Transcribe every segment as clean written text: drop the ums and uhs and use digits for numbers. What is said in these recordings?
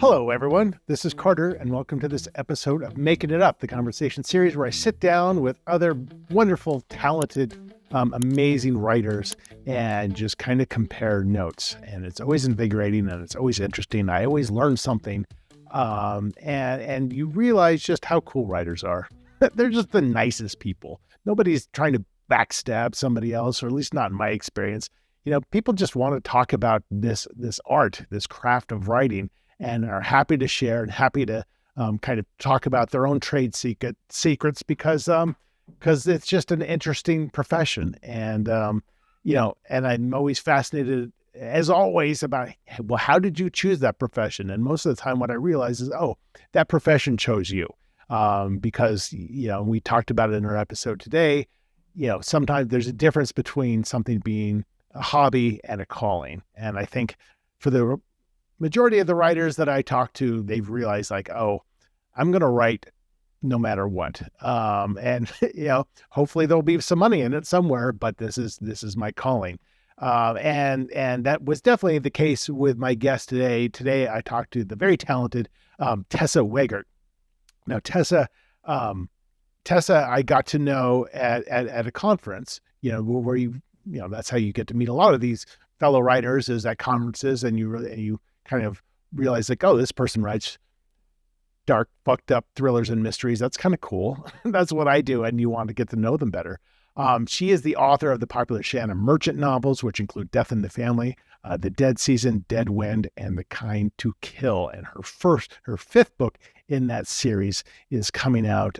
Hello, everyone. This is Carter, and welcome to this episode of Making It Up, the conversation series where I sit down with other wonderful, talented, amazing writers and just kind of compare notes. And it's always invigorating and it's always interesting. I always learn something. And you realize just how cool writers are. They're just the nicest people. Nobody's trying to backstab somebody else, or at least not in my experience. You know, people just want to talk about this art, this craft of writing, and are happy to share and happy to kind of talk about their own trade secrets because it's just an interesting profession. And, and I'm always fascinated, as always, about, well, how did you choose that profession? And most of the time what I realize is, that profession chose you. Because, we talked about it in our episode today, sometimes there's a difference between something being a hobby and a calling. And I think for the majority of the writers that I talk to, they've realized I'm going to write no matter what. And hopefully there'll be some money in it somewhere, but this is my calling. And that was definitely the case with my guest today. Today, I talked to the very talented, Tessa Wegert. Now, Tessa, I got to know at a conference, where that's how you get to meet a lot of these fellow writers, is at conferences, and you kind of realize this person writes dark, fucked up thrillers and mysteries. That's kind of cool. That's what I do. And you want to get to know them better. She is the author of the popular Shanna Merchant novels, which include Death in the Family, The Dead Season, Dead Wind, and The Kind to Kill. And her fifth book in that series is coming out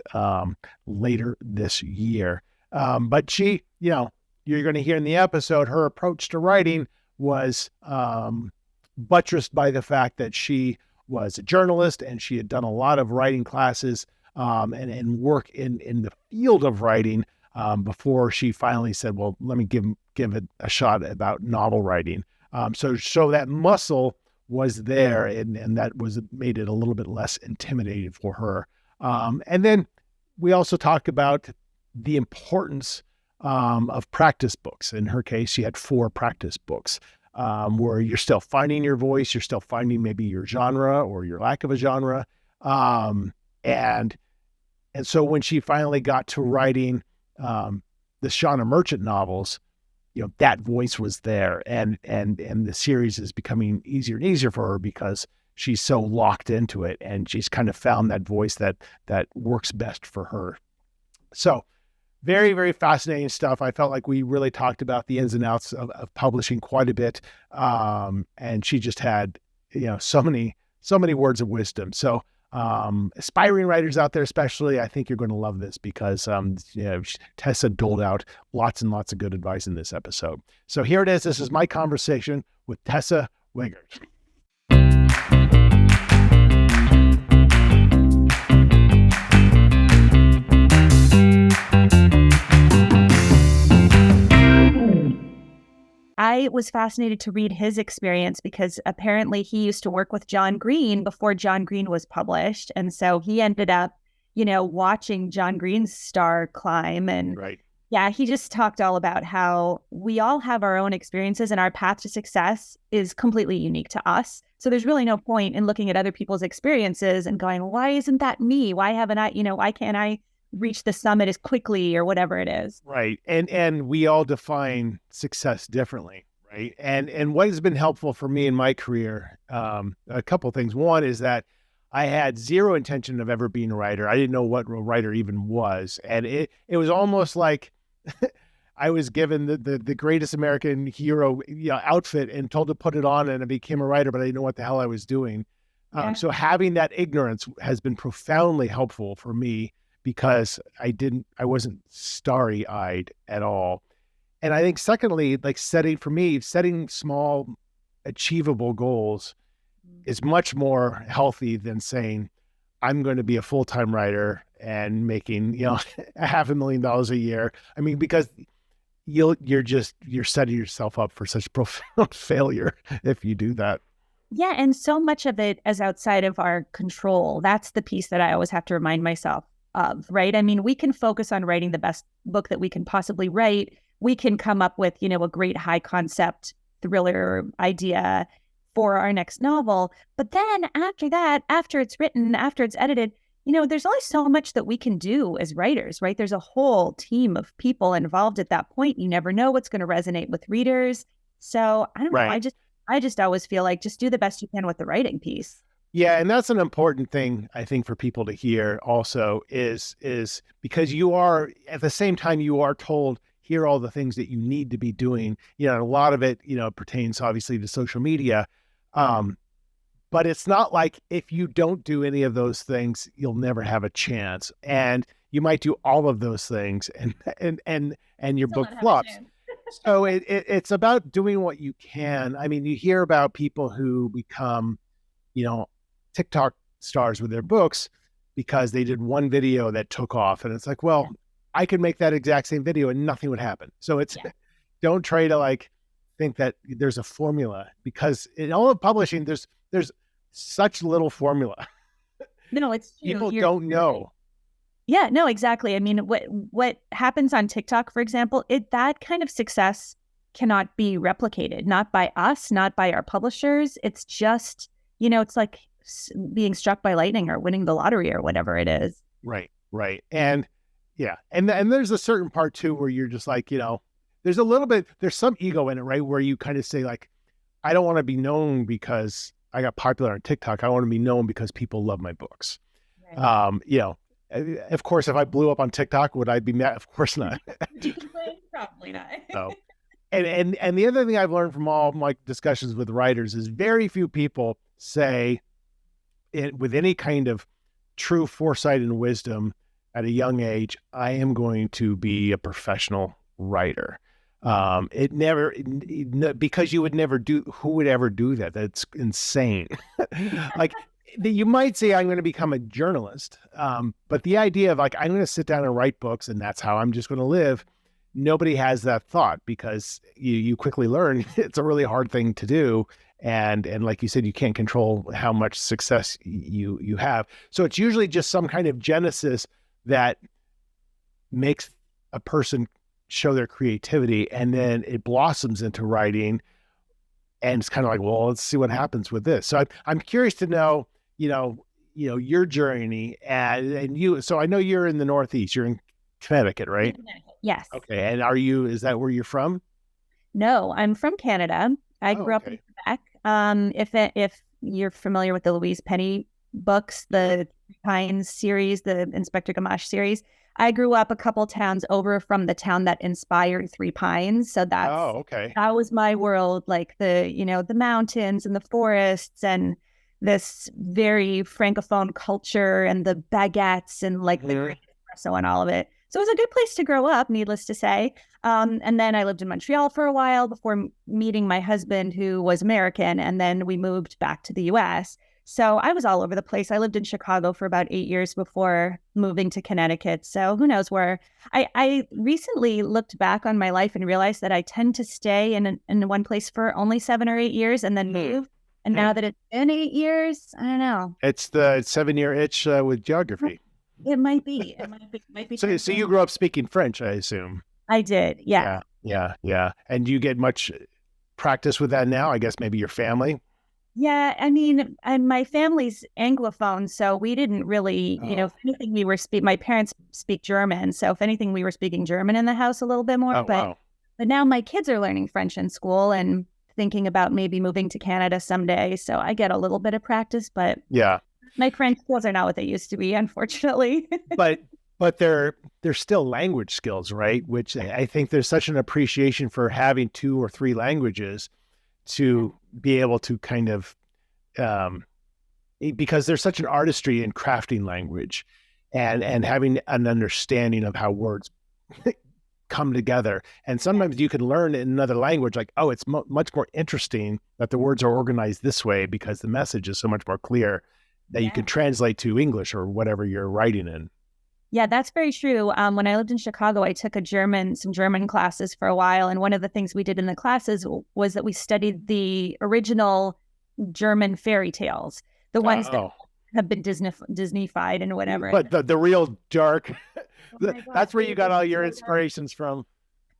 later this year. But she, you're going to hear in the episode, her approach to writing was buttressed by the fact that she was a journalist and she had done a lot of writing classes and work in the field of writing before she finally said, well, let me give it a shot about novel writing. So that muscle was there, and that made it a little bit less intimidating for her. And then we also talked about the importance of practice books. In her case, she had 4 practice books where you're still finding your voice, you're still finding maybe your genre or your lack of a genre. And so when she finally got to writing the Shanna Merchant novels, that voice was there, and the series is becoming easier and easier for her because she's so locked into it, and she's kind of found that voice that works best for her. So very, very fascinating stuff. I felt like we really talked about the ins and outs of publishing quite a bit. And she just had, so many words of wisdom. So aspiring writers out there, especially, I think you're going to love this because, Tessa doled out lots and lots of good advice in this episode. So here it is. This is my conversation with Tessa Wegert. I was fascinated to read his experience because apparently he used to work with John Green before John Green was published. And so he ended up, watching John Green's star climb. And right. Yeah, he just talked all about how we all have our own experiences and our path to success is completely unique to us. So there's really no point in looking at other people's experiences and going, why isn't that me? Why haven't I, why can't I reach the summit as quickly or whatever it is? Right. And we all define success differently. Right. And what has been helpful for me in my career, a couple of things. One is that I had zero intention of ever being a writer. I didn't know what a writer even was. And it was almost like I was given the greatest American hero outfit and told to put it on, and I became a writer, but I didn't know what the hell I was doing. Yeah. So having that ignorance has been profoundly helpful for me, because I wasn't starry-eyed at all. And I think secondly, setting small, achievable goals is much more healthy than saying, I'm going to be a full-time writer and making, $500,000 a year. I mean, because you're setting yourself up for such profound failure if you do that. Yeah. And so much of it is outside of our control. That's the piece that I always have to remind myself of, right? I mean, we can focus on writing the best book that we can possibly write. We can come up with, a great high concept thriller idea, for our next novel. But then after that, after it's written, after it's edited, there's only so much that we can do as writers, right? There's a whole team of people involved at that point. You never know what's going to resonate with readers. So I don't know. I just always feel like just do the best you can with the writing piece. Yeah, and that's an important thing, I think, for people to hear also is because you are, at the same time, you are told, here are all the things that you need to be doing. A lot of it, pertains obviously to social media. But it's not like if you don't do any of those things, you'll never have a chance. And you might do all of those things and your book flops. So it's about doing what you can. I mean, you hear about people who become, TikTok stars with their books because they did one video that took off. And it's like, well, I could make that exact same video and nothing would happen. So don't try to think that there's a formula, because in all of publishing, there's such little formula. No, it's true. People don't know. Yeah, no, exactly. I mean, what happens on TikTok, for example, that kind of success cannot be replicated, not by us, not by our publishers. It's just, it's like being struck by lightning or winning the lottery or whatever it is. Right. And yeah. And there's a certain part too, where you're just like, there's some ego in it, right? Where you kind of say like, I don't want to be known because I got popular on TikTok. I want to be known because people love my books. Right. Of course, if I blew up on TikTok, would I be mad? Of course not. Probably not. No. And the other thing I've learned from all my discussions with writers is very few people say it with any kind of true foresight and wisdom at a young age, I am going to be a professional writer. Because you would never who would ever do that? That's insane. Like, you might say I'm going to become a journalist. But the idea of I'm going to sit down and write books and that's how I'm just going to live. Nobody has that thought, because you quickly learn it's a really hard thing to do. And like you said, you can't control how much success you have. So it's usually just some kind of genesis that makes a person show their creativity, and then it blossoms into writing. And it's kind of like, well, let's see what happens with this. So I'm curious to know, your journey and you. So I know you're in the Northeast. You're in Connecticut, right? Yes. Okay. And is that where you're from? No, I'm from Canada. I grew up in Quebec. If you're familiar with the Louise Penny books, the Pines series, the Inspector Gamache series, I grew up a couple towns over from the town that inspired Three Pines. So that was my world, like the mountains and the forests and this very francophone culture and the baguettes and the great espresso and all of it. So it was a good place to grow up, needless to say. And then I lived in Montreal for a while before meeting my husband, who was American. And then we moved back to the US. So I was all over the place. I lived in Chicago for about 8 years before moving to Connecticut. So who knows where. I recently looked back on my life and realized that I tend to stay in one place for only 7 or 8 years and then move. And now that it's been 8 years, I don't know. It's the 7-year itch with geography. It might be. So you grew up speaking French, I assume. I did. Yeah. Yeah. And do you get much practice with that now? I guess maybe your family. Yeah, I mean, my family's Anglophone, so we didn't really, if anything, we were my parents speak German, so if anything, we were speaking German in the house a little bit more. But now my kids are learning French in school and thinking about maybe moving to Canada someday, so I get a little bit of practice, but yeah, my French skills are not what they used to be, unfortunately. But they're still language skills, right? Which I think there's such an appreciation for having 2 or 3 languages to be able to kind of, because there's such an artistry in crafting language and having an understanding of how words come together. And sometimes you can learn in another language, like, oh, it's much more interesting that the words are organized this way because the message is so much more clear that you can translate to English or whatever you're writing in. Yeah, that's very true. When I lived in Chicago, I took some German classes for a while. And one of the things we did in the classes was that we studied the original German fairy tales, the ones that have been Disneyfied and whatever. But the real dark, that's where you got all your inspirations from.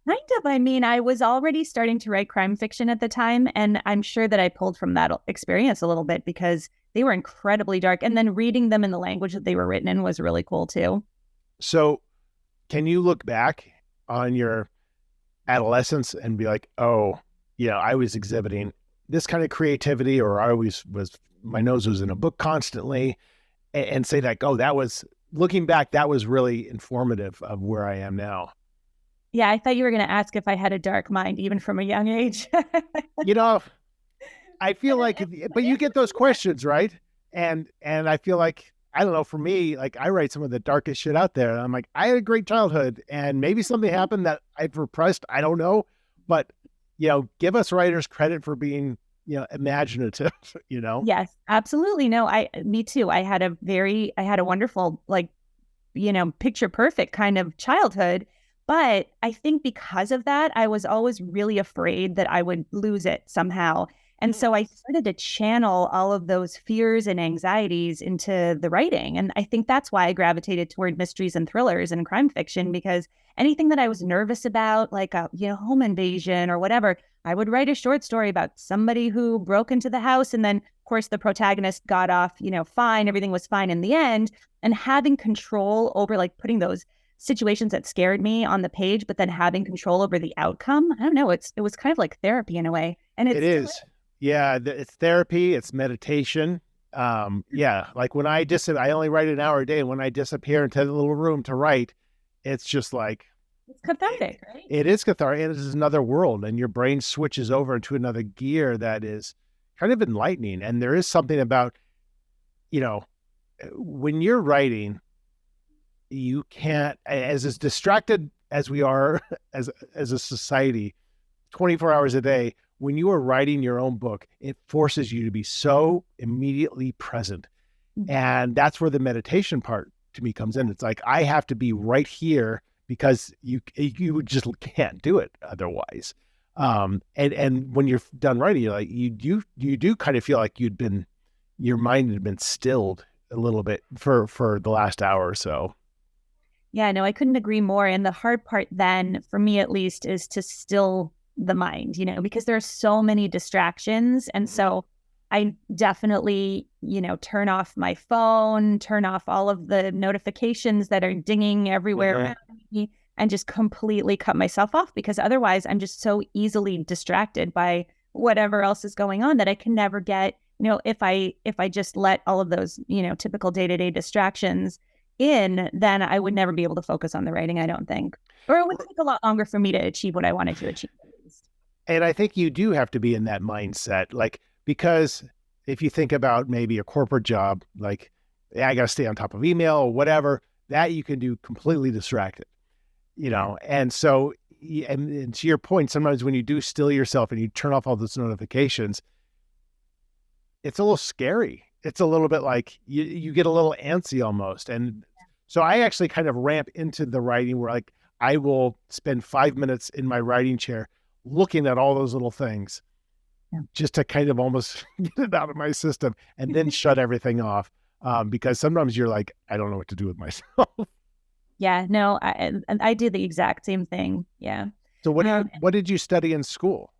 Kind of. I mean, I was already starting to write crime fiction at the time, and I'm sure that I pulled from that experience a little bit because they were incredibly dark. And then reading them in the language that they were written in was really cool too. So can you look back on your adolescence and be like, oh, I was exhibiting this kind of creativity, or I always was, my nose was in a book constantly, and say like, oh, that was, looking back, that was really informative of where I am now. Yeah, I thought you were going to ask if I had a dark mind, even from a young age. You know, I feel like, but you get those questions, right? And I feel like, I don't know, for me, like I write some of the darkest shit out there. And I'm like, I had a great childhood and maybe something happened that I've repressed. I don't know. But, give us writers credit for being, imaginative, Yes, absolutely. No, me too. I had a wonderful, like, picture perfect kind of childhood. But I think because of that, I was always really afraid that I would lose it somehow. And so I started to channel all of those fears and anxieties into the writing. And I think that's why I gravitated toward mysteries and thrillers and crime fiction, because anything that I was nervous about, like a, home invasion or whatever, I would write a short story about somebody who broke into the house. And then, of course, the protagonist got off, fine. Everything was fine in the end. And having control over like putting those situations that scared me on the page, but then having control over the outcome. I don't know. It was kind of like therapy in a way. And it is. Yeah. It's therapy. It's meditation. Yeah. Like when I only write an hour a day. And when I disappear into the little room to write, it's just like, it's cathartic, right? It is cathartic. It is another world, and your brain switches over into another gear that is kind of enlightening. And there is something about, when you're writing, you can't, as distracted as we are as a society, 24 hours a day, when you are writing your own book, it forces you to be so immediately present. And that's where the meditation part to me comes in. It's like, I have to be right here because you just can't do it otherwise. And when you're done writing, you're like, you do kind of feel like your mind had been stilled a little bit for the last hour or so. Yeah, no, I couldn't agree more. And the hard part then, for me at least, is to still the mind, because there are so many distractions. And so I definitely, turn off my phone, turn off all of the notifications that are dinging everywhere around me, and just completely cut myself off, because otherwise I'm just so easily distracted by whatever else is going on that I can never get, if I just let all of those, typical day-to-day distractions in, then I would never be able to focus on the writing, I don't think. Or it would take a lot longer for me to achieve what I wanted to achieve, at least. And I think you do have to be in that mindset, like, because if you think about maybe a corporate job, like, I got to stay on top of email or whatever, that you can do completely distracted, And so, and to your point, sometimes when you do still yourself and you turn off all those notifications, it's a little scary. It's a little bit like you get a little antsy almost. And so I actually kind of ramp into the writing where like I will spend 5 minutes in my writing chair looking at all those little things just to kind of almost get it out of my system and then shut everything off. Because sometimes you're like, I don't know what to do with myself. Yeah, no, I do the exact same thing. Yeah. So what did you study in school?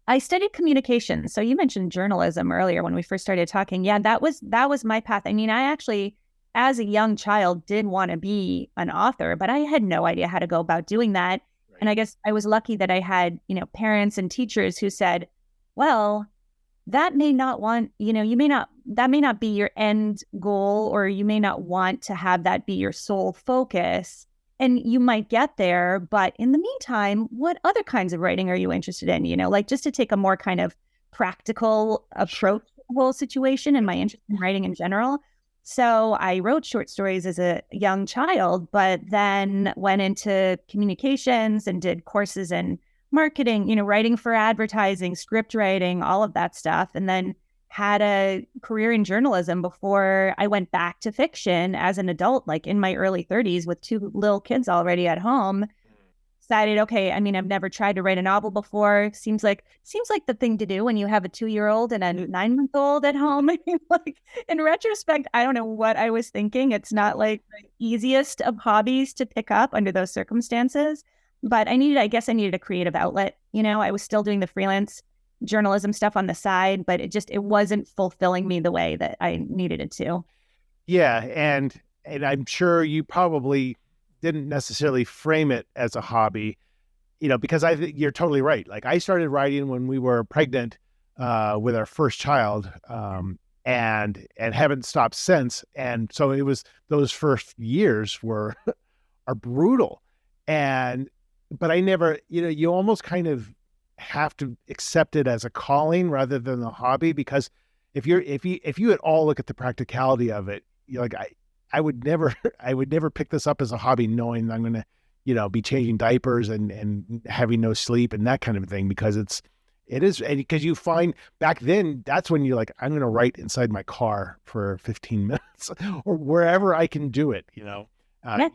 I studied communication. So you mentioned journalism earlier when we first started talking. Yeah, that was my path. I mean, I actually, as a young child, did want to be an author, but I had no idea how to go about doing that. Right. And I guess I was lucky that I had, parents and teachers who said, well, that may not that may not be your end goal, or you may not want to have that be your sole focus. And you might get there, but in the meantime, what other kinds of writing are you interested in? Like just to take a more kind of practical approach to the whole situation and my interest in writing in general. So I wrote short stories as a young child, but then went into communications and did courses in marketing, writing for advertising, script writing, all of that stuff. And then had a career in journalism before I went back to fiction as an adult, like in my early 30s with 2 little kids already at home. Decided, okay, I mean, I've never tried to write a novel before. Seems like the thing to do when you have a 2-year-old and a 9-month-old at home. Like in retrospect, I don't know what I was thinking. It's not like the easiest of hobbies to pick up under those circumstances. But I guess I needed a creative outlet. I was still doing the freelance journalism stuff on the side, but it wasn't fulfilling me the way that I needed it to. Yeah, and I'm sure you probably didn't necessarily frame it as a hobby, because I think you're totally right. Like I started writing when we were pregnant with our first child, and haven't stopped since. And so it was those first years are brutal, but I never, you almost kind of have to accept it as a calling rather than a hobby, because if you at all look at the practicality of it, you're like, I would never I would never pick this up as a hobby knowing I'm going to, be changing diapers and having no sleep and that kind of thing, because it is, and because you find back then, that's when you're like, I'm going to write inside my car for 15 minutes or wherever I can do it, Yeah,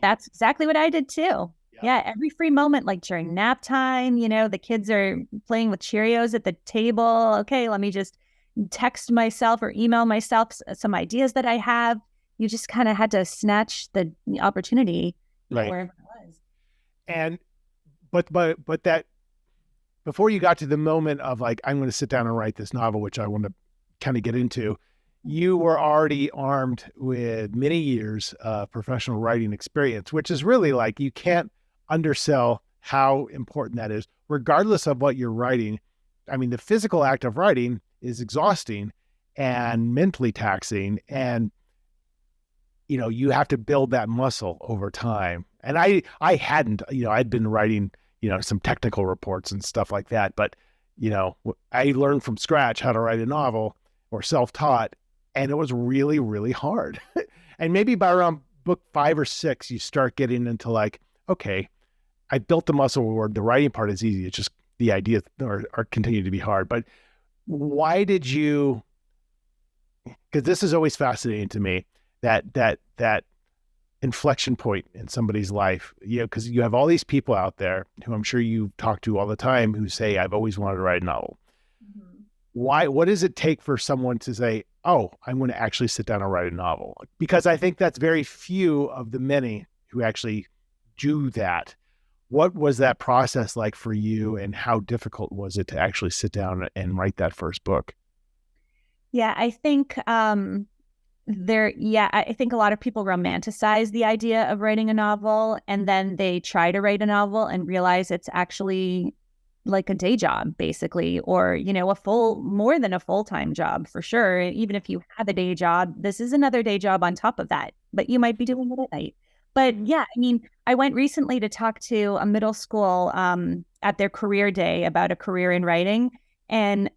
that's exactly what I did too. Yeah. Yeah, every free moment, like during nap time, the kids are playing with Cheerios at the table. Okay, let me just text myself or email myself some ideas that I have. You just kind of had to snatch the opportunity Right. wherever it was. And but that before you got to the moment of like, I'm going to sit down and write this novel, which I want to kind of get into, you were already armed with many years of professional writing experience, which is really like, you can't undersell how important that is, regardless of what you're writing. I mean, the physical act of writing is exhausting and mentally taxing, and you have to build that muscle over time. And I hadn't, I'd been writing, some technical reports and stuff like that, but I learned from scratch how to write a novel, or self-taught, and it was really, really hard. And maybe by around book 5 or 6, you start getting into like, okay, I built the muscle where the writing part is easy. It's just the ideas are continue to be hard. But why did you, because this is always fascinating to me, that inflection point in somebody's life, because you have all these people out there who I'm sure you talk to all the time who say, I've always wanted to write a novel. Mm-hmm. What does it take for someone to say, oh, I'm going to actually sit down and write a novel? Because I think that's very few of the many who actually do that. What was that process like for you, and how difficult was it to actually sit down and write that first book? Yeah, I think I think a lot of people romanticize the idea of writing a novel, and then they try to write a novel and realize it's actually like a day job, basically, or, more than a full-time job for sure. Even if you have a day job, this is another day job on top of that, but you might be doing it at night. But yeah, I mean, I went recently to talk to a middle school at their career day about a career in writing. And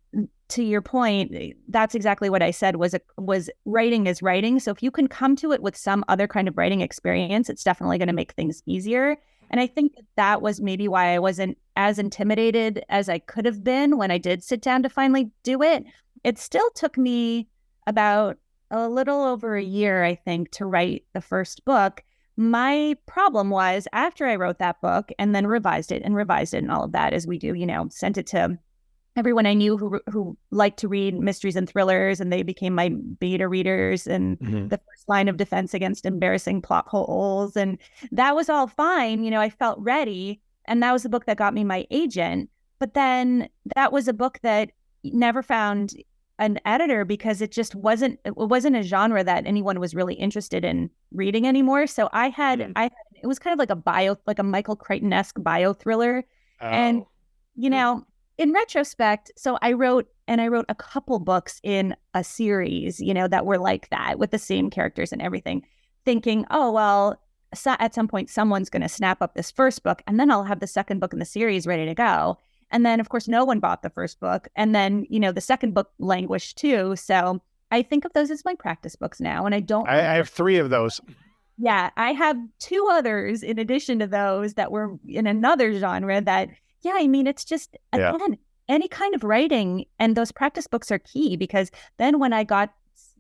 to your point, that's exactly what I said was writing is writing. So if you can come to it with some other kind of writing experience, it's definitely going to make things easier. And I think that was maybe why I wasn't as intimidated as I could have been when I did sit down to finally do it. It still took me about a little over a year, I think, to write the first book. My problem was, after I wrote that book and then revised it and all of that, as we do, sent it to everyone I knew who liked to read mysteries and thrillers, and they became my beta readers and the first line of defense against embarrassing plot holes. And that was all fine. I felt ready. And that was the book that got me my agent. But then that was a book that never found an editor, because it wasn't a genre that anyone was really interested in reading anymore. So it was kind of like a Michael Crichton-esque bio thriller. Oh. And, in retrospect, so I wrote a couple books in a series, that were like that, with the same characters and everything, thinking, oh, well, at some point someone's going to snap up this first book, and then I'll have the second book in the series ready to go. And then, of course, no one bought the first book. And then, the second book languished too. So I think of those as my practice books now. And I have 3 of those. Yeah, I have 2 others in addition to those that were in another genre that, yeah, I mean, it's just, again, any kind of writing. And those practice books are key, because then when I got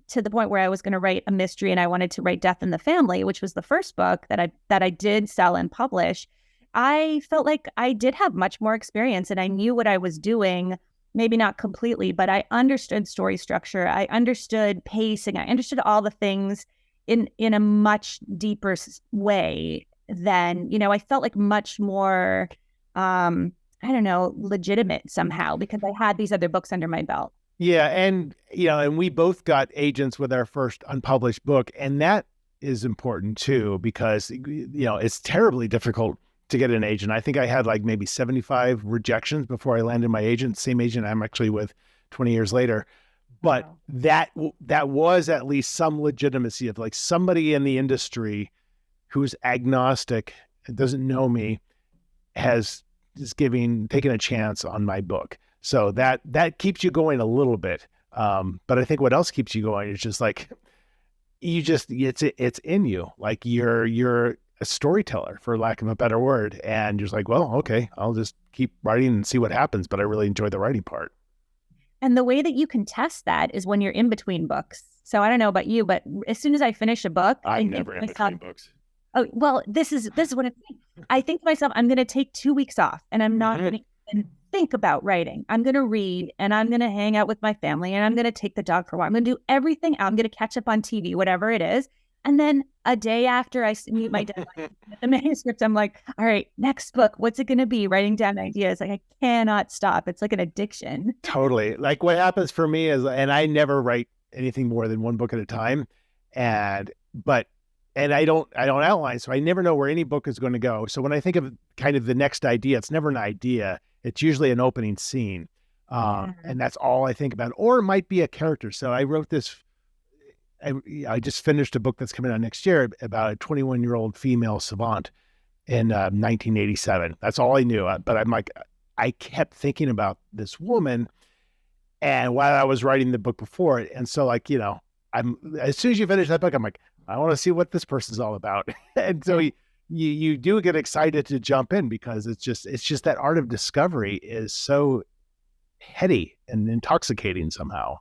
to the point where I was going to write a mystery and I wanted to write Death in the Family, which was the first book that I did sell and publish, I felt like I did have much more experience and I knew what I was doing, maybe not completely, but I understood story structure. I understood pacing. I understood all the things in a much deeper way. then, I felt like much more, I don't know, legitimate somehow because I had these other books under my belt. Yeah. And, and we both got agents with our first unpublished book. And that is important too, because, it's terribly difficult to get an agent. I think I had like maybe 75 rejections before I landed my agent, same agent I'm actually with 20 years later. But wow, that was at least some legitimacy of like somebody in the industry who's agnostic and doesn't know me taking a chance on my book. So that keeps you going a little bit. But I think what else keeps you going is just like, it's in you. Like you're a storyteller, for lack of a better word. And you're just like, well, okay, I'll just keep writing and see what happens. But I really enjoy the writing part. And the way that you can test that is when you're in between books. So I don't know about you, but as soon as I finish a book, I'm never in between books. Oh, well, this is what it's like. I think to myself, I'm going to take 2 weeks off and I'm not going to think about writing. I'm going to read and I'm going to hang out with my family and I'm going to take the dog for a while. I'm going to do everything. I'm going to catch up on TV, whatever it is. And then a day after I meet my deadline, the manuscript, I'm like, all right, next book, what's it going to be? Writing down ideas. Like I cannot stop. It's like an addiction. Totally. Like what happens for me is, and I never write anything more than one book at a time. And I don't outline, so I never know where any book is going to go. So when I think of kind of the next idea, it's never an idea. It's usually an opening scene. And that's all I think about. Or it might be a character. So I wrote this, I just finished a book that's coming out next year about a 21-year-old female savant in 1987. That's all I knew. But I'm like, I kept thinking about this woman, and while I was writing the book before it. And so like, I'm as soon as you finish that book, I'm like, I want to see what this person's all about. And so you do get excited to jump in because it's just that art of discovery is so heady and intoxicating somehow.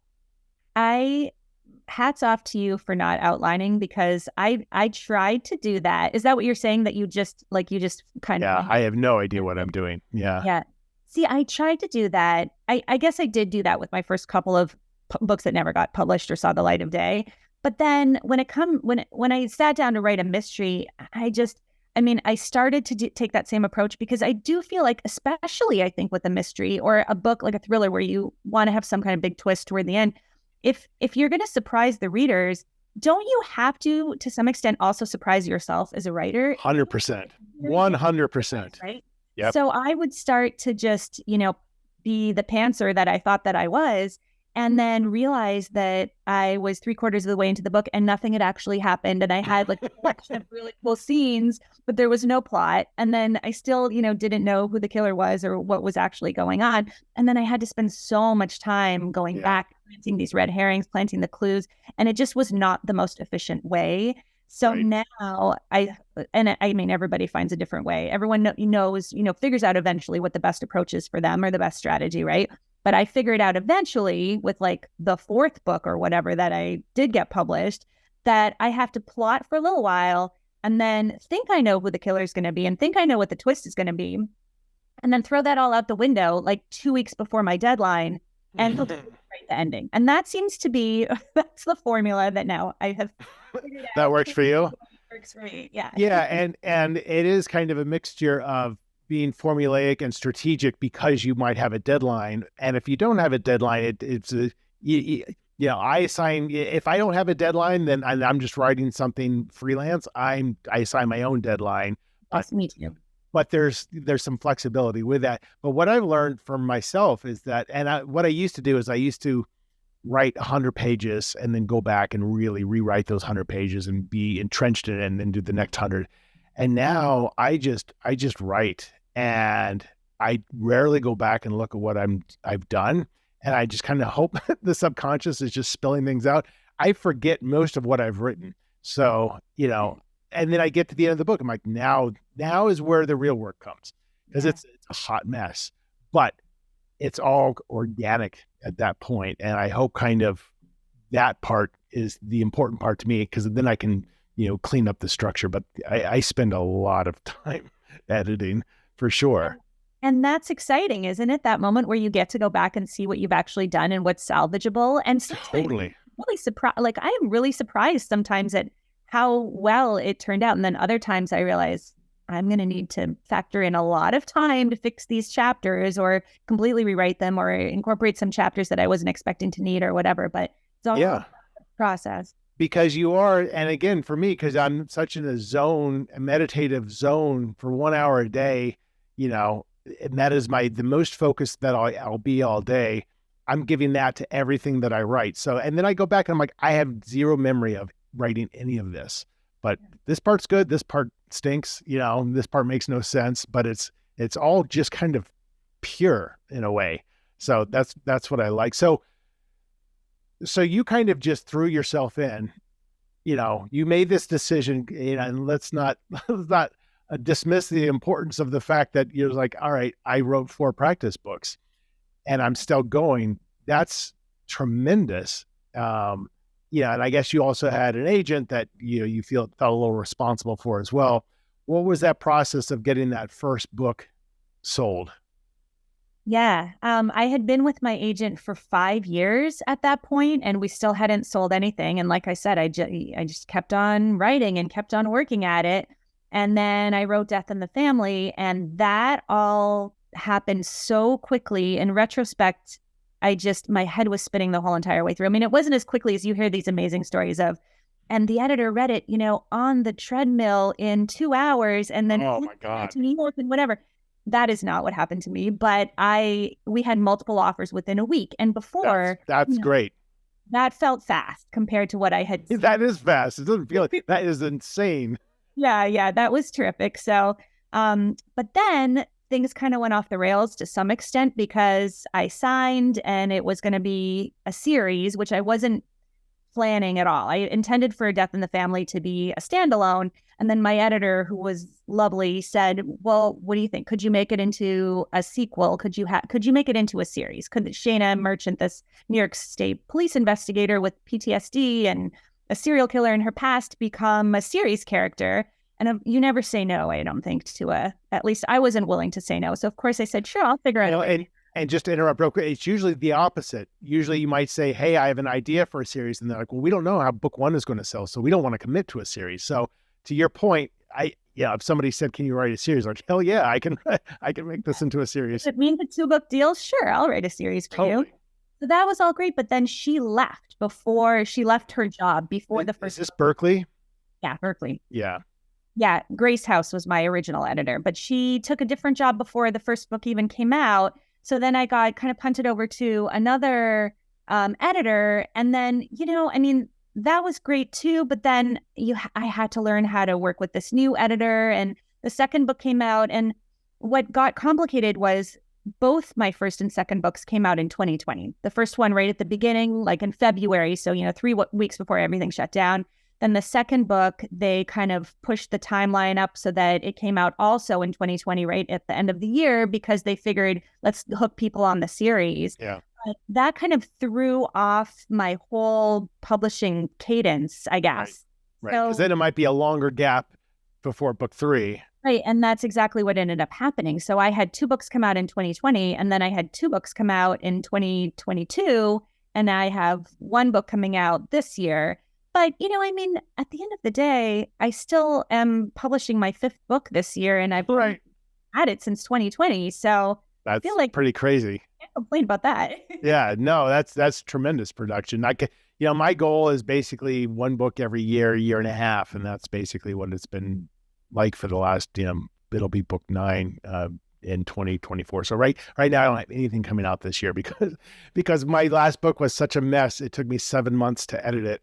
Hats off to you for not outlining, because I tried to do that. Is that what you're saying? That you just kind of... Yeah, I have no idea what I'm doing. Yeah. Yeah. See, I tried to do that. I guess I did do that with my first couple of books that never got published or saw the light of day. But then when I sat down to write a mystery, I started to take that same approach, because I do feel like, especially I think with a mystery or a book like a thriller where you want to have some kind of big twist toward the end, if you're going to surprise the readers, don't you have to some extent also surprise yourself as a writer? 100%. 100%. Right? Yep. So I would start to just, be the pantser that I thought that I was, and then realize that I was 3/4 of the way into the book and nothing had actually happened. And I had like a collection of really cool scenes, but there was no plot. And then I still, didn't know who the killer was or what was actually going on. And then I had to spend so much time going back, planting these red herrings, planting the clues. And it just was not the most efficient way. So now everybody finds a different way. Everyone knows, figures out eventually what the best approach is for them or the best strategy, right? But I figured out eventually with like the 4th book or whatever that I did get published, that I have to plot for a little while and then think I know who the killer is going to be and think I know what the twist is going to be. And then throw that all out the window like 2 weeks before my deadline and write the ending. And that seems to be, that's the formula that now I have figured out. That works for you? Works for me, yeah. Yeah, and it is kind of a mixture of being formulaic and strategic because you might have a deadline. And if you don't have a deadline, I assign, if I don't have a deadline, then I'm just writing something freelance. I assign my own deadline. Yes, me too. But there's some flexibility with that. But what I've learned from myself is that, what I used to do is I used to write 100 pages and then go back and really rewrite those 100 pages and be entrenched in it and then do the next 100. And now I just write. And I rarely go back and look at what I've done. And I just kind of hope the subconscious is just spilling things out. I forget most of what I've written. So, and then I get to the end of the book. I'm like, now is where the real work comes, because it's a hot mess, but it's all organic at that point. And I hope kind of that part is the important part to me, because then I can, clean up the structure. But I spend a lot of time editing. For sure. And that's exciting, isn't it? That moment where you get to go back and see what you've actually done and what's salvageable. And totally. Really surprised. Like I am really surprised sometimes at how well it turned out. And then other times I realize I'm going to need to factor in a lot of time to fix these chapters or completely rewrite them or incorporate some chapters that I wasn't expecting to need or whatever. But it's all a process. Because you are, and again, for me, because I'm such in a meditative zone for 1 hour a day, and that is the most focused that I'll be all day. I'm giving that to everything that I write. So, and then I go back and I'm like, I have zero memory of writing any of this, but this part's good. This part stinks, this part makes no sense, but it's all just kind of pure in a way. So that's what I like. So you kind of just threw yourself in, you made this decision, and let's not dismiss the importance of the fact that you're like, all right, I wrote 4 practice books and I'm still going. That's tremendous. And I guess you also had an agent that, you felt a little responsible for as well. What was that process of getting that first book sold? Yeah. I had been with my agent for 5 years at that point, and we still hadn't sold anything. And like I said, I just kept on writing and kept on working at it. And then I wrote Death in the Family, and that all happened so quickly. In retrospect, my head was spinning the whole entire way through. I mean, it wasn't as quickly as you hear these amazing stories of, and the editor read it, on the treadmill in 2 hours, and then oh my God, to New York and whatever. That is not what happened to me, but we had multiple offers within a week. And before that's great. That felt fast compared to what I had seen. That is fast. It doesn't feel like that is insane. Yeah, that was terrific. So, but then things kind of went off the rails to some extent because I signed and it was going to be a series, which I wasn't planning at all. I intended for Death in the Family to be a standalone. And then my editor, who was lovely, said, well, what do you think? Could you make it into a sequel? Could you make it into a series? Could Shana Merchant, this New York State police investigator with PTSD and a serial killer in her past, become a series character? And you never say no, I don't think, at least I wasn't willing to say no. So of course I said, sure, I'll figure it out. And just to interrupt real quick, it's usually the opposite. Usually you might say, hey, I have an idea for a series. And they're like, well, we don't know how book 1 is going to sell, so we don't want to commit to a series. So to your point, if somebody said, can you write a series? Like, hell yeah, I can make this into a series. If it means a 2-book deal, sure, I'll write a series for you. So that was all great. But then she left her job before the first. Is this Berkeley? Yeah, Berkeley. Yeah. Yeah, Grace House was my original editor, but she took a different job before the first book even came out. So then I got kind of punted over to another editor. And then, that was great too. But then I had to learn how to work with this new editor. And the second book came out. And what got complicated was both my first and second books came out in 2020. The first one right at the beginning, like in February. So, 3 weeks before everything shut down. Then the second book, they kind of pushed the timeline up so that it came out also in 2020, right at the end of the year, because they figured, let's hook people on the series. Yeah. But that kind of threw off my whole publishing cadence, I guess. Right. Because then it might be a longer gap before book 3. Right. And that's exactly what ended up happening. So I had 2 books come out in 2020, and then I had 2 books come out in 2022, and I have 1 book coming out this year. But, at the end of the day, I still am publishing my 5th book this year, and I've had it since 2020. So that's I feel like pretty crazy. I can't complain about that. Yeah, no, that's tremendous production. My goal is basically 1 book every year and a half, and that's basically what it's been like for the last, it'll be book 9 in 2024. So right now I don't have anything coming out this year because my last book was such a mess. It took me 7 months to edit it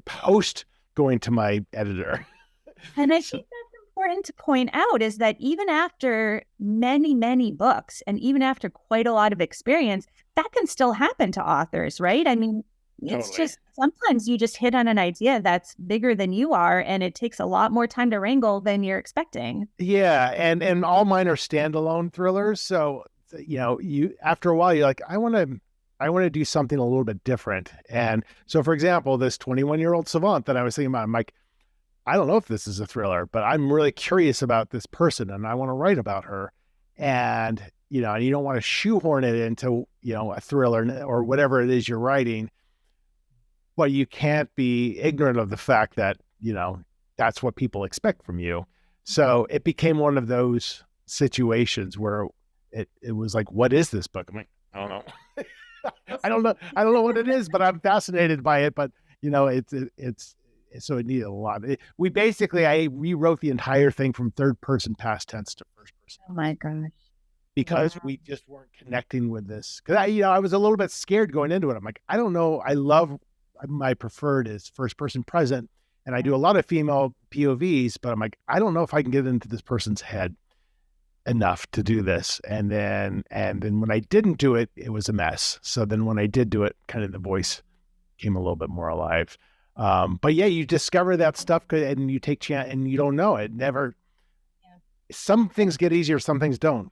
post going to my editor. And I think that's important to point out, is that even after many, many books and even after quite a lot of experience, that can still happen to authors, right? I mean, it's just sometimes you just hit on an idea that's bigger than you are, and it takes a lot more time to wrangle than you're expecting. Yeah. And all mine are standalone thrillers. So, you after a while, you're like, I want to do something a little bit different. And so, for example, this 21-year-old savant that I was thinking about, I'm like, I don't know if this is a thriller, but I'm really curious about this person and I want to write about her. And, you don't want to shoehorn it into, a thriller or whatever it is you're writing, but you can't be ignorant of the fact that, that's what people expect from you. So it became one of those situations where it was like, what is this book? I'm like, I don't know. I don't know. I don't know what it is, but I'm fascinated by it. But it's so it needed a lot. I rewrote the entire thing from third person past tense to first person. Oh my gosh. Because we just weren't connecting with this. Because I was a little bit scared going into it. I'm like, I don't know. My preferred is first person present, and I do a lot of female POVs. But I'm like, I don't know if I can get into this person's head enough to do this. And then when I didn't do it, it was a mess. So then when I did do it, kind of the voice came a little bit more alive. But yeah, you discover that stuff and you take chance, and you don't know it. Never. Yeah. Some things get easier, some things don't.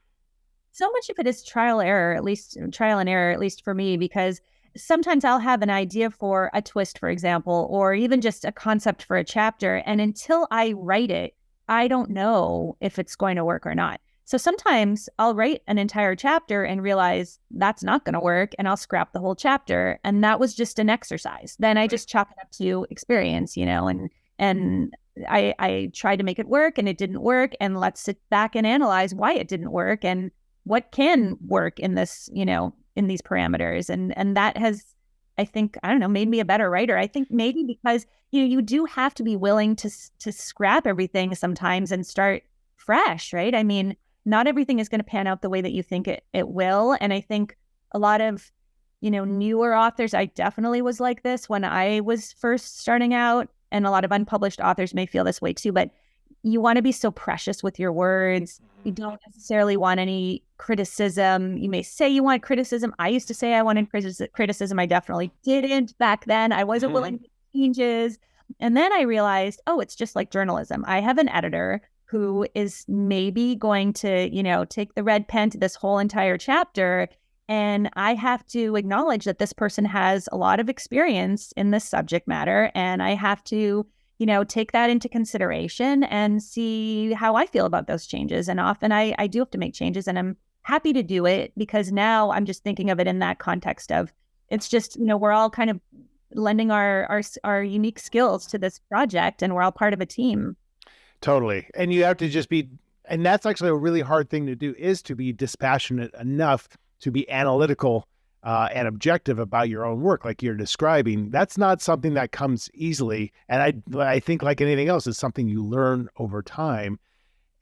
So much of it is trial and error, at least for me, because sometimes I'll have an idea for a twist, for example, or even just a concept for a chapter. And until I write it, I don't know if it's going to work or not. So sometimes I'll write an entire chapter and realize that's not going to work, and I'll scrap the whole chapter. And that was just an exercise. Then I just chalk it up to experience, and I tried to make it work and it didn't work. And let's sit back and analyze why it didn't work and what can work in this, in these parameters. And that has, I think, I don't know, made me a better writer. I think maybe because, you do have to be willing to scrap everything sometimes and start fresh, right? I mean, not everything is going to pan out the way that you think it will. And I think a lot of, newer authors, I definitely was like this when I was first starting out, and a lot of unpublished authors may feel this way too, but you want to be so precious with your words. You don't necessarily want any criticism. You may say you want criticism. I used to say I wanted criticism. I definitely didn't back then. I wasn't willing to make changes. And then I realized, oh, it's just like journalism. I have an editor who is maybe going to, take the red pen to this whole entire chapter. And I have to acknowledge that this person has a lot of experience in this subject matter. And I have to take that into consideration and see how I feel about those changes. And often I do have to make changes, and I'm happy to do it because now I'm just thinking of it in that context of it's just, we're all kind of lending our unique skills to this project, and we're all part of a team. Totally. And you have to just be, and that's actually a really hard thing to do, is to be dispassionate enough to be analytical and objective about your own work, like you're describing. That's not something that comes easily. And I think, like anything else, it's something you learn over time.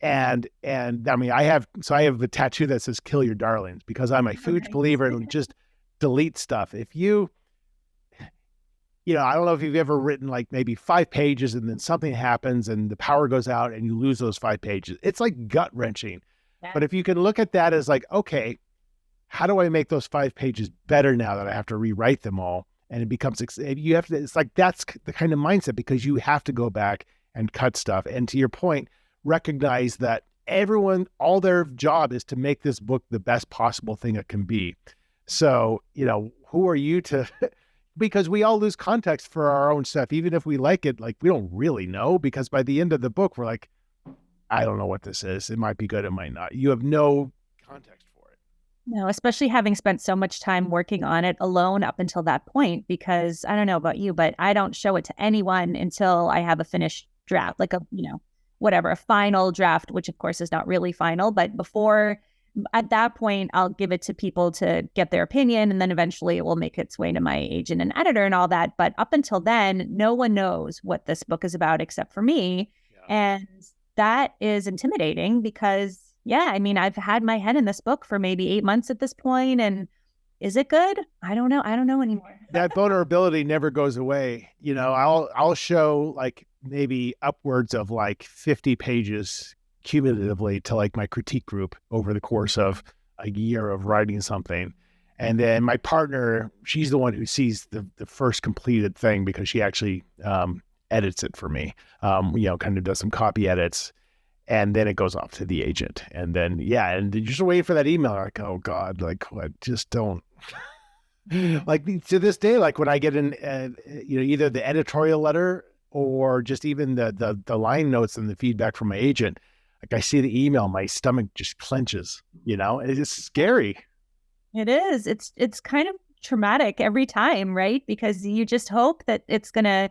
And I mean, I have a tattoo that says "Kill Your Darlings" because I'm a huge believer in just delete stuff. If I don't know if you've ever written like maybe 5 pages and then something happens and the power goes out and you lose those 5 pages. It's like gut wrenching. Yeah. But if you can look at that as like, okay, how do I make those 5 pages better now that I have to rewrite them all? And it becomes, it's like, that's the kind of mindset, because you have to go back and cut stuff. And to your point, recognize that all their job is to make this book the best possible thing it can be. So, who are you to, because we all lose context for our own stuff. Even if we like it, like we don't really know, because by the end of the book, we're like, I don't know what this is. It might be good. It might not. You have no context. No, especially having spent so much time working on it alone up until that point, because I don't know about you, but I don't show it to anyone until I have a finished draft, like a final draft, which of course is not really final, but at that point, I'll give it to people to get their opinion. And then eventually it will make its way to my agent and editor and all that. But up until then, no one knows what this book is about except for me. Yeah. And that is intimidating because I mean, I've had my head in this book for maybe 8 months at this point, and is it good? I don't know. I don't know anymore. That vulnerability never goes away. I'll show like maybe upwards of like 50 pages cumulatively to like my critique group over the course of a year of writing something. And then my partner, she's the one who sees the first completed thing because she actually edits it for me, kind of does some copy edits. And then it goes off to the agent. And then, and you're just waiting for that email. Like, oh God, like, I just don't. Like, to this day, like when I get either the editorial letter or just even the line notes and the feedback from my agent, like I see the email, my stomach just clenches, it's scary. It is. It's kind of traumatic every time, right? Because you just hope that it's going to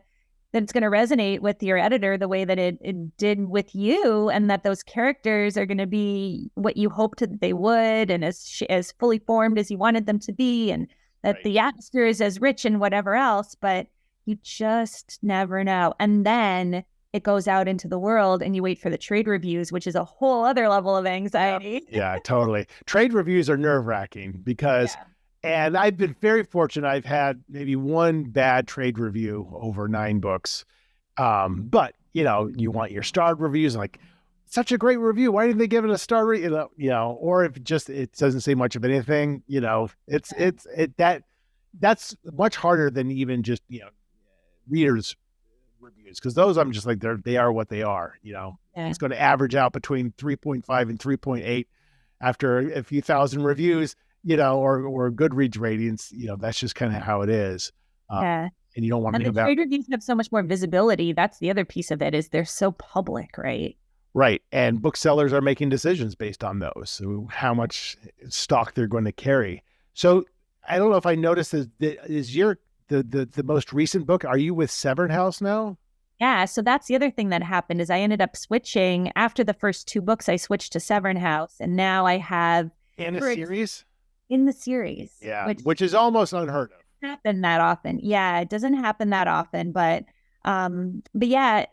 that it's going to resonate with your editor the way that it did with you, and that those characters are going to be what you hoped that they would, and as fully formed as you wanted them to be, and that Right. the atmosphere is as rich and whatever else, but you just never know. And then it goes out into the world and you wait for the trade reviews, which is a whole other level of anxiety. Yeah, totally. Trade reviews are nerve-wracking because, Yeah. and I've been very fortunate. I've had maybe one bad trade review over 9 books. But you want your starred reviews, like such a great review. Why didn't they give it a star? Or if it doesn't say much of anything, that's much harder than even just, readers reviews. Cause those I'm just like, they are what they are, Yeah. it's going to average out between 3.5 and 3.8 after a few thousand reviews, or Goodreads ratings, that's just kind of how it is. Yeah. And you don't want to And the trade reviews have so much more visibility. That's the other piece of it, is they're so public, right? Right. And booksellers are making decisions based on those. So how much stock they're going to carry. So I don't know if I noticed, is your the most recent book, are you with Severn House now? Yeah. So that's the other thing that happened, is I ended up switching after the first 2 books. I switched to Severn House, and now I have In a series? in the series. Yeah. Which is almost unheard of. Happen that often. Yeah, it doesn't happen that often, but yeah,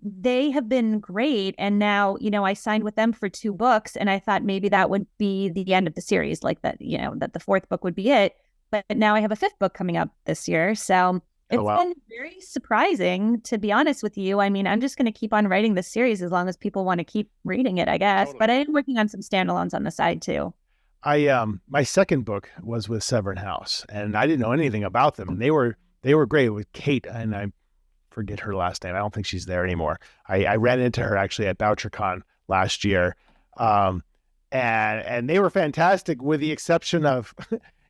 they have been great. And now, I signed with them for 2 books, and I thought maybe that would be the end of the series, like that, that the 4th book would be it. But now I have a 5th book coming up this year. So it's been very surprising, to be honest with you. I mean, I'm just going to keep on writing this series as long as people want to keep reading it, I guess. Totally. But I am working on some standalones on the side too. My second book was with Severn House, and I didn't know anything about them. And they were great with Kate, and I forget her last name. I don't think she's there anymore. I ran into her actually at BoucherCon last year. And they were fantastic, with the exception of,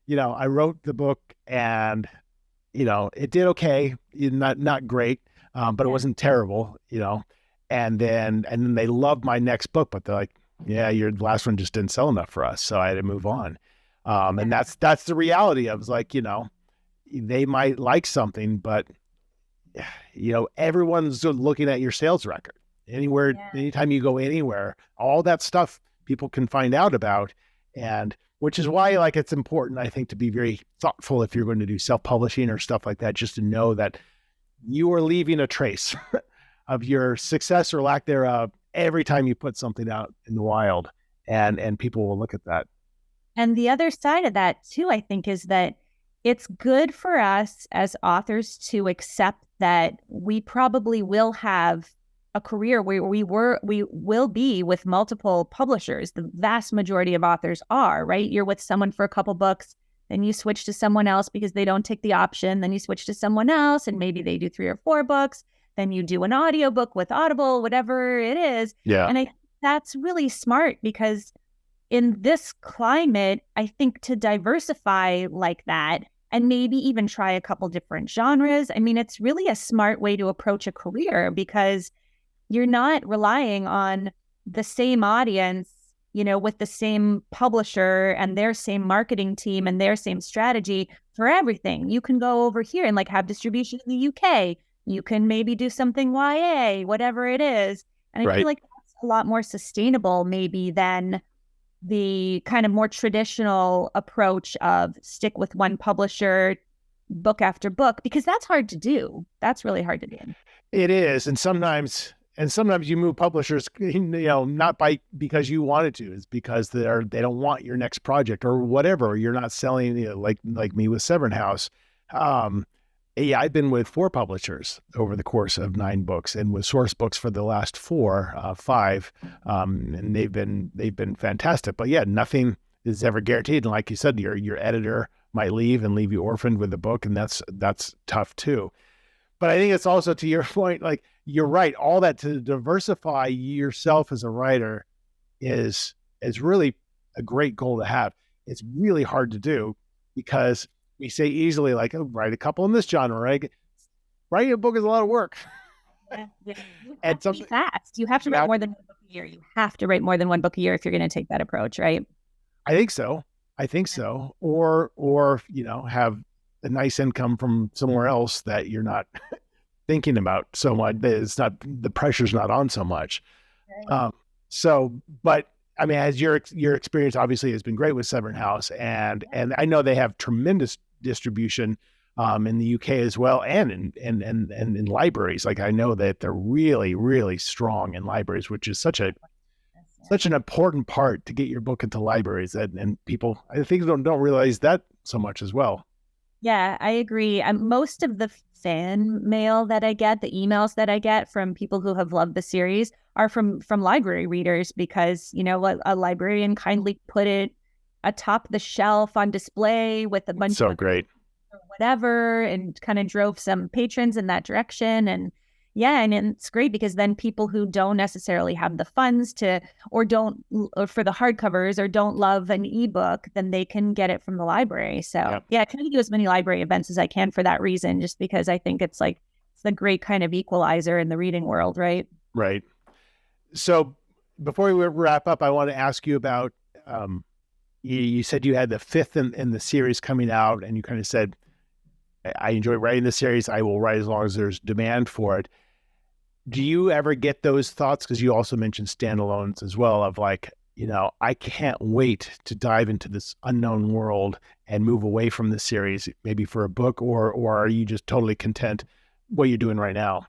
I wrote the book and, it did okay, not great, but it wasn't terrible, and then they loved my next book, but they're like, yeah, your last one just didn't sell enough for us. So I had to move on. And that's the reality of, like, they might like something, but everyone's looking at your sales record anytime you go anywhere, all that stuff people can find out about. And which is why, like, it's important, I think, to be very thoughtful if you're going to do self-publishing or stuff like that, just to know that you are leaving a trace of your success or lack thereof every time you put something out in the wild, and people will look at that. And the other side of that too, I think, is that it's good for us as authors to accept that we probably will have a career where we will be with multiple publishers. The vast majority of authors are, right? You're with someone for a couple books, then you switch to someone else because they don't take the option. Then you switch to someone else, and maybe they do 3 or 4 books. Then you do an audiobook with Audible, whatever it is. Yeah. And I think that's really smart, because in this climate, I think to diversify like that, and maybe even try a couple different genres, I mean, it's really a smart way to approach a career, because you're not relying on the same audience, with the same publisher and their same marketing team and their same strategy for everything. You can go over here and, like, have distribution in the UK. You can maybe do something YA, whatever it is. And I feel like that's a lot more sustainable maybe than the kind of more traditional approach of stick with one publisher book after book, because that's hard to do. That's really hard to do. It is. And sometimes you move publishers, not because you wanted to, it's because they don't want your next project or whatever, or you're not selling, like me with Severn House. Yeah, I've been with 4 publishers over the course of 9 books, and with Source Books for the last 5. And they've been fantastic. But yeah, nothing is ever guaranteed. And like you said, your editor might leave and leave you orphaned with the book, and that's tough too. But I think it's also, to your point, like, you're right. All that to diversify yourself as a writer is really a great goal to have. It's really hard to do, because we say easily, like, oh, write a couple in this genre, right? Writing a book is a lot of work. Yeah. You have to be fast. You have to write more than 1 book a year. You have to write more than 1 book a year if you're going to take that approach, right? I think so. Or have a nice income from somewhere else that you're not thinking about so much. It's not, the pressure's not on so much. Right. Um, but I mean, as your experience obviously has been great with Severn House, and I know they have tremendous distribution in the UK as well, and in libraries. Like I know that they're really, really strong in libraries, which is such an important part to get your book into libraries, and people I think don't realize that so much as well. Yeah, I agree. Most of the fan mail that I get, the emails that I get from people who have loved the series are from library readers because, a librarian kindly put it atop the shelf on display with a bunch So of great. or whatever and kind of drove some patrons in that direction. And yeah, and it's great because then people who don't necessarily have the funds to or for the hardcovers or don't love an ebook, then they can get it from the library. So Yeah. yeah, I try to do as many library events as I can for that reason, just because I think it's the great kind of equalizer in the reading world, right? Right. So before we wrap up, I want to ask you about you said you had the fifth in the series coming out, and you kind of said, I enjoy writing the series. I will write as long as there's demand for it. Do you ever get those thoughts? Because you also mentioned standalones as well, of like, I can't wait to dive into this unknown world and move away from the series, maybe for a book, or are you just totally content what you're doing right now?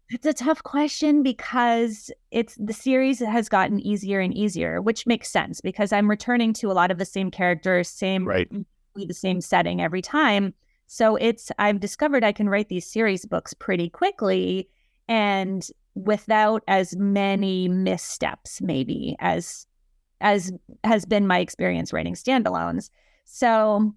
It's a tough question because the series has gotten easier and easier, which makes sense because I'm returning to a lot of the same characters, Right. the same setting every time. So I've discovered I can write these series books pretty quickly and without as many missteps, maybe as has been my experience writing standalones. So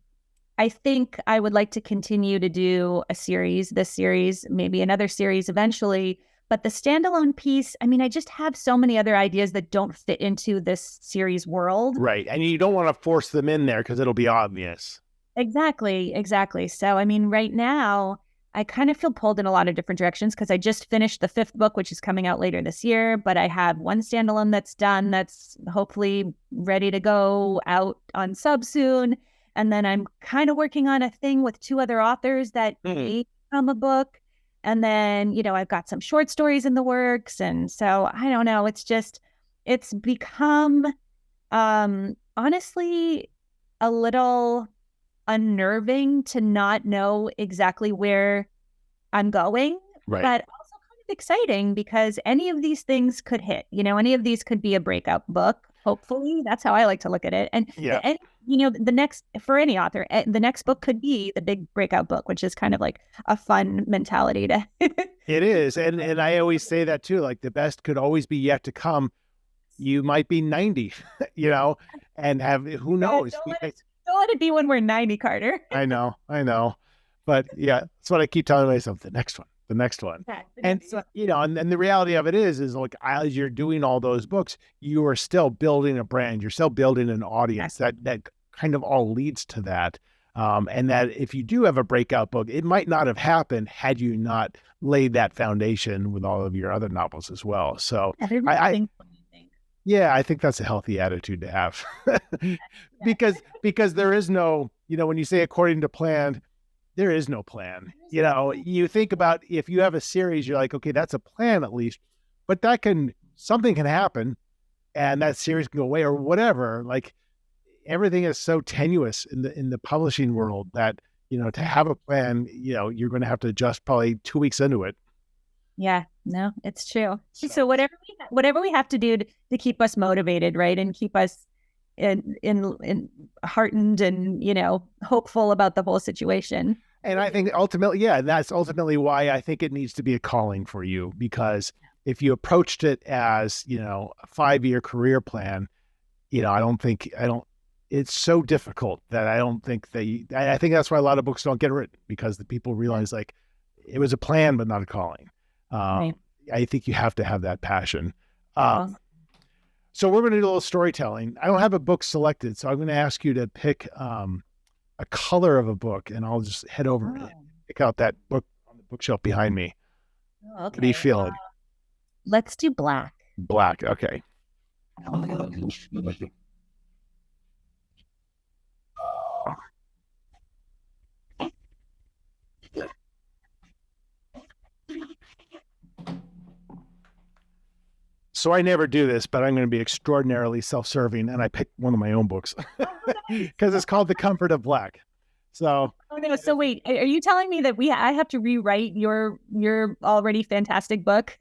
I think I would like to continue to do this series, maybe another series eventually. But the standalone piece, I mean, I just have so many other ideas that don't fit into this series world. Right. And you don't want to force them in there because it'll be obvious. Exactly, exactly. So, I mean, right now, I kind of feel pulled in a lot of different directions because I just finished the fifth book, which is coming out later this year. But I have one standalone that's done, that's hopefully ready to go out on sub soon. And then I'm kind of working on a thing with two other authors that may become a book. And then, I've got some short stories in the works. And so I don't know. It's become honestly a little unnerving to not know exactly where I'm going, Right. but also kind of exciting because any of these things could hit. Any of these could be a breakout book. Hopefully, that's how I like to look at it. Yeah. And the next for any author, the next book could be the big breakout book, which is kind of like a fun mentality to. It is. And I always say that too, like the best could always be yet to come. You might be 90, and who knows? Don't let it be when we're 90, Carter. I know. But yeah, that's what I keep telling myself. The next one, the next one. Yeah, And, and the reality of it is like, as you're doing all those books, you are still building a brand. You're still building an audience that kind of all leads to that. And that if you do have a breakout book, it might not have happened had you not laid that foundation with all of your other novels as well. So I think that's a healthy attitude to have. because there is no, when you say according to plan, there is no plan. You think about if you have a series, you're like, okay, that's a plan at least, but something can happen and that series can go away or whatever. Like everything is so tenuous in the publishing world that, to have a plan, you're going to have to adjust probably 2 weeks into it. Yeah, no, it's true. So whatever we have to do to keep us motivated, right, and keep us in heartened and hopeful about the whole situation. And I think ultimately, that's ultimately why I think it needs to be a calling for you, because if you approached it as a 5-year career plan, it's so difficult that I don't think I think that's why a lot of books don't get written, because the people realize like it was a plan but not a calling. Right. I think you have to have that passion. So we're going to do a little storytelling. I don't have a book selected, so I'm going to ask you to pick a color of a book, and I'll just head over and pick out that book on the bookshelf behind me. Okay. What are you feeling? Let's do black. Black. Okay. So I never do this, but I'm going to be extraordinarily self-serving, and I picked one of my own books because it's called The Comfort of Black. So, oh no! So wait, are you telling me that I have to rewrite your already fantastic book?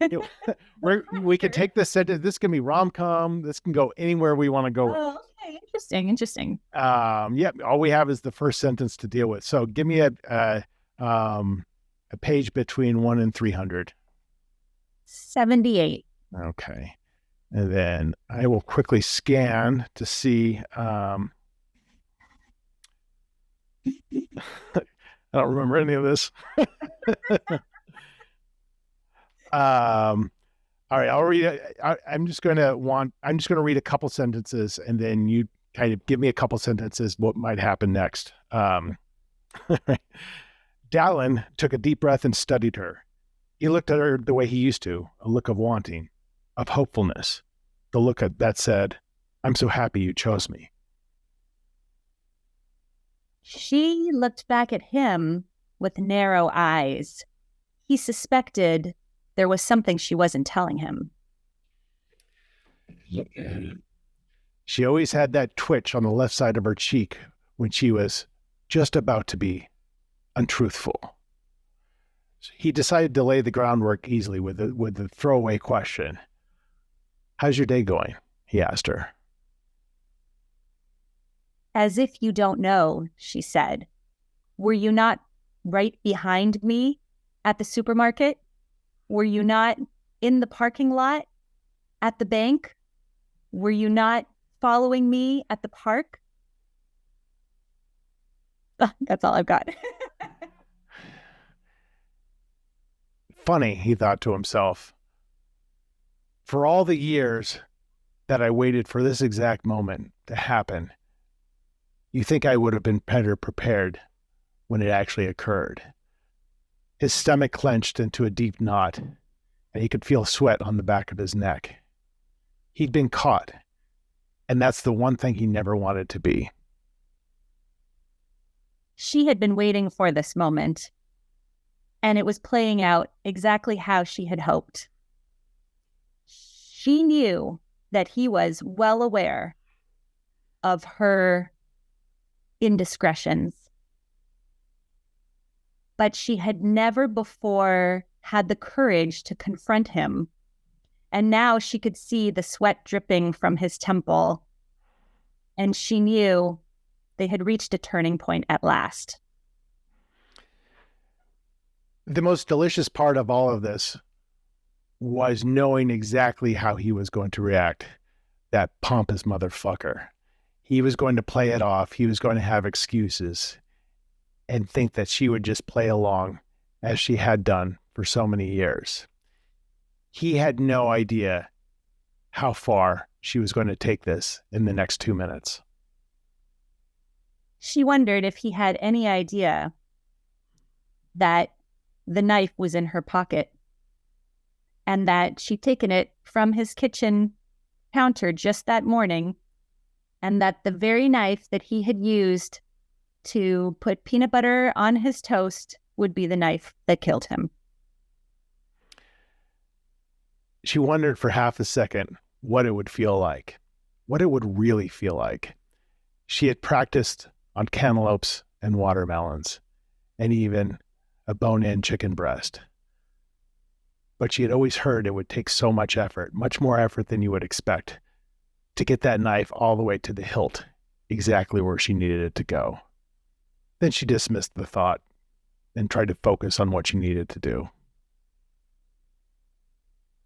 we can take this sentence. This can be rom-com. This can go anywhere we want to go. Oh, okay, interesting. Yeah, all we have is the first sentence to deal with. So give me a page between 1 and 300. 78. Okay. And then I will quickly scan to see. I don't remember any of this. All right, I'll read it. I'm just going to read a couple sentences, and then you kind of give me a couple sentences what might happen next. Dallin took a deep breath and studied her. He looked at her the way he used to, a look of wanting, of hopefulness, the look that said, "I'm so happy you chose me." She looked back at him with narrow eyes. He suspected there was something she wasn't telling him. She always had that twitch on the left side of her cheek when she was just about to be untruthful. He decided to lay the groundwork easily with the throwaway question. "How's your day going?" he asked her. "As if you don't know," she said. "Were you not right behind me at the supermarket? Were you not in the parking lot at the bank? Were you not following me at the park?" That's all I've got. Funny, he thought to himself. For all the years that I waited for this exact moment to happen, you think I would have been better prepared when it actually occurred. His stomach clenched into a deep knot, and he could feel sweat on the back of his neck. He'd been caught, and that's the one thing he never wanted to be. She had been waiting for this moment, and it was playing out exactly how she had hoped. She knew that he was well aware of her indiscretions, but she had never before had the courage to confront him. And now she could see the sweat dripping from his temple, and she knew they had reached a turning point at last. The most delicious part of all of this was knowing exactly how he was going to react. That pompous motherfucker. He was going to play it off. He was going to have excuses and think that she would just play along as she had done for so many years. He had no idea how far she was going to take this in the next 2 minutes. She wondered if he had any idea that the knife was in her pocket and that she'd taken it from his kitchen counter just that morning, and that the very knife that he had used to put peanut butter on his toast would be the knife that killed him. She wondered for half a second what it would feel like, what it would really feel like. She had practiced on cantaloupes and watermelons, and even a bone-in chicken breast. But she had always heard it would take so much effort, much more effort than you would expect, to get that knife all the way to the hilt, exactly where she needed it to go. Then she dismissed the thought and tried to focus on what she needed to do.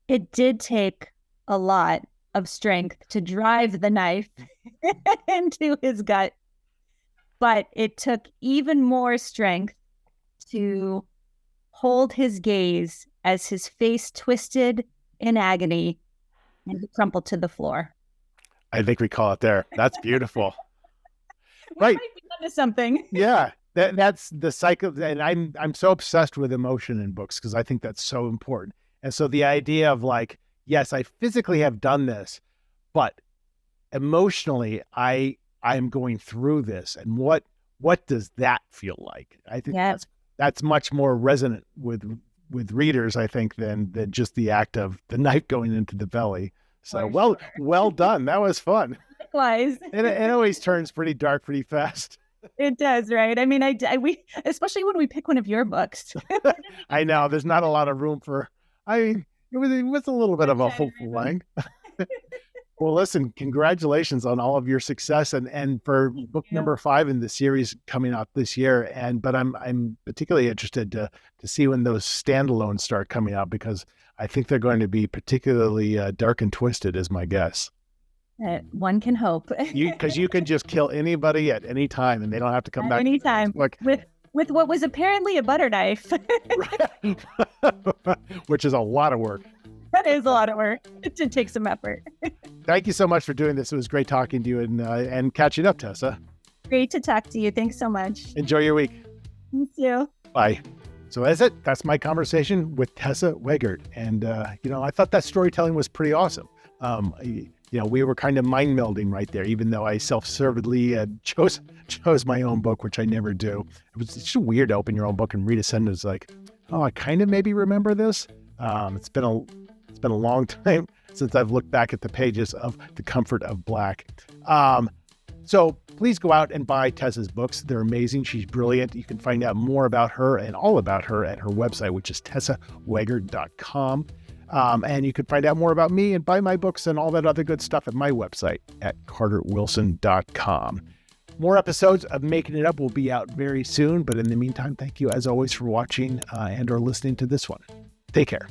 It did take a lot of strength to drive the knife into his gut, but it took even more strength to hold his gaze as his face twisted in agony and he crumpled to the floor. I think we call it there. That's beautiful. Right. Might be onto something. Yeah. That's the cycle. And I'm so obsessed with emotion in books because I think that's so important. And so the idea of like, yes, I physically have done this, but emotionally, I'm going through this. And what does that feel like? I think that's much more resonant with readers, I think, than just the act of the knife going into the belly. So well done. That was fun. Likewise. It always turns pretty dark pretty fast. It does, right? I mean, we especially when we pick one of your books. I know there's not a lot of room for. It was a little bit of a hopeful line. Well, listen, congratulations on all of your success and for book number 5 in the series coming out this year. But I'm particularly interested to see when those standalones start coming out, because I think they're going to be particularly dark and twisted, is my guess. One can hope. Because you can just kill anybody at any time, and they don't have to come back anytime. With what was apparently a butter knife, which is a lot of work. That is a lot of work. It did take some effort. Thank you so much for doing this. It was great talking to you and catching up, Tessa. Great to talk to you. Thanks so much. Enjoy your week. You too. Bye. So that's it. That's my conversation with Tessa Wegert. And, I thought that storytelling was pretty awesome. We were kind of mind melding right there, even though I self-servedly chose my own book, which I never do. It's just weird to open your own book and read a sentence like, oh, I kind of maybe remember this. It's been a long time since I've looked back at the pages of The Comfort of Black. So please go out and buy Tessa's books. They're amazing. She's brilliant. You can find out more about her and all about her at her website, which is tessawegert.com. And you can find out more about me and buy my books and all that other good stuff at my website at carterwilson.com. More episodes of Making It Up will be out very soon. But in the meantime, thank you as always for watching and or listening to this one. Take care.